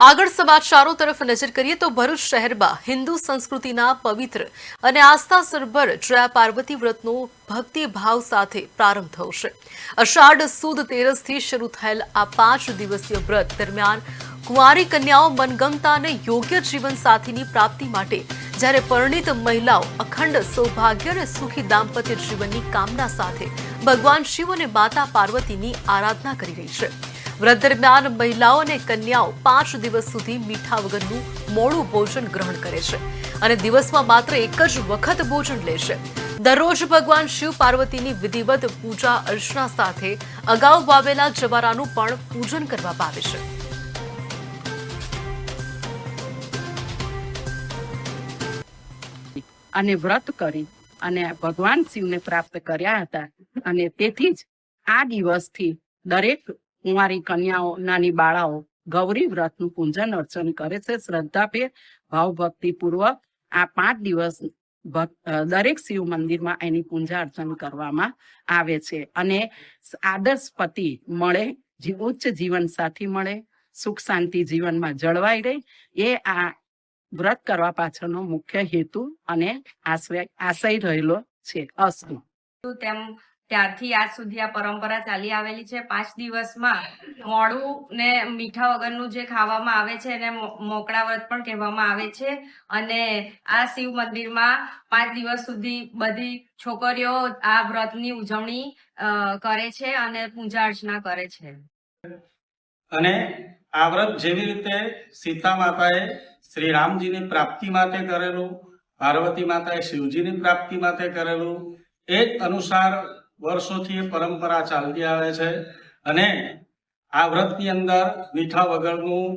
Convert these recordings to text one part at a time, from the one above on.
આગળ સમાચારો તરફ નજર કરીએ તો ભરૂચ શહેરમાં હિન્દુ સંસ્કૃતિના પવિત્ર અને આસ્થાસભર જયા પાર્વતી વ્રતનો ભક્તિભાવ સાથે પ્રારંભ થયો છે। અષાઢ સુદ તેરસથી શરૂ થયેલ આ 5 દિવસીય વ્રત દરમિયાન કુંવારી કન્યાઓ મનગમતા અને યોગ્ય જીવનસાથીની પ્રાપ્તિ માટે જ્યારે પરિણીત મહિલાઓ અખંડ સૌભાગ્ય અને સુખી દાંપત્ય જીવનની કામના સાથે ભગવાન શિવ અને માતા પાર્વતીની આરાધના કરી રહી છે। વ્રત દરમિયાન મહિલાઓ અને કન્યાઓ 5 દિવસ સુધી મીઠા વગરનું મોડું ભોજન ગ્રહણ કરે છે અને દિવસમાં માત્ર એક જ વખત ભોજન લે છે। દરરોજ ભગવાન શિવ પાર્વતીની વિધિવત પૂજા અર્ચના સાથે અગાઉ વાવેલા જવારાનું પણ પૂજન કરવામાં આવે છે। અને વ્રત કરી અને ભગવાન શિવને પ્રાપ્ત કર્યા હતા અને તેથી જ આ દિવસથી દરેક કુંવારી કન્યાઓ નાની બાળાઓ ગૌરી વ્રતનું પૂજન અર્ચન કરે છે। શ્રદ્ધાભેર ભાવભક્તિ પૂર્વક આ 5 દિવસ દરેક શિવ મંદિરમાં એની પૂજા અર્ચન કરવામાં આવે છે અને આદર્શ પતિ મળે, ઉચ્ચ જીવન સાથી મળે, સુખ શાંતિ જીવનમાં જળવાઈ રહે, એ આ વ્રત કરવા પાછળનો મુખ્ય હેતુ અને આશય રહેલો છે। અસ્તુ તેમ ત્યારથી આજ સુધી આ પરંપરા ચાલી આવેલી છે। 5 દિવસમાં મોડું ને મીઠા વગરનું જે ખાવામાં આવે છે એને મોકળા વ્રત પણ કહેવામાં આવે છે અને આ શિવ મંદિરમાં 5 દિવસ સુધી બધી છોકરીઓ આ વ્રતની ઉજવણી કરે છે અને પૂજા અર્ચના કરે છે। અને આ વ્રત જેવી રીતે સીતા માતાએ શ્રી રામજીની પ્રાપ્તિ માટે કરેલું, પાર્વતી માતાએ શિવજીની પ્રાપ્તિ માટે કરેલું, એ જ અનુસાર વર્ષોથી પરંપરા ચાલતી આવે છે અને આ વ્રતની અંદર મીઠા વગરનું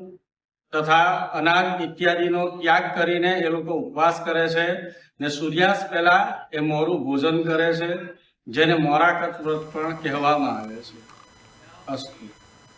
તથા અનાજ ઇત્યાદિનો ત્યાગ કરીને એ લોકો ઉપવાસ કરે છે ને સૂર્યાસ્ત પહેલા એ મોરું ભોજન કરે છે, જેને મોરાકત વ્રત પણ કહેવામાં આવે છે। અસ્તુ।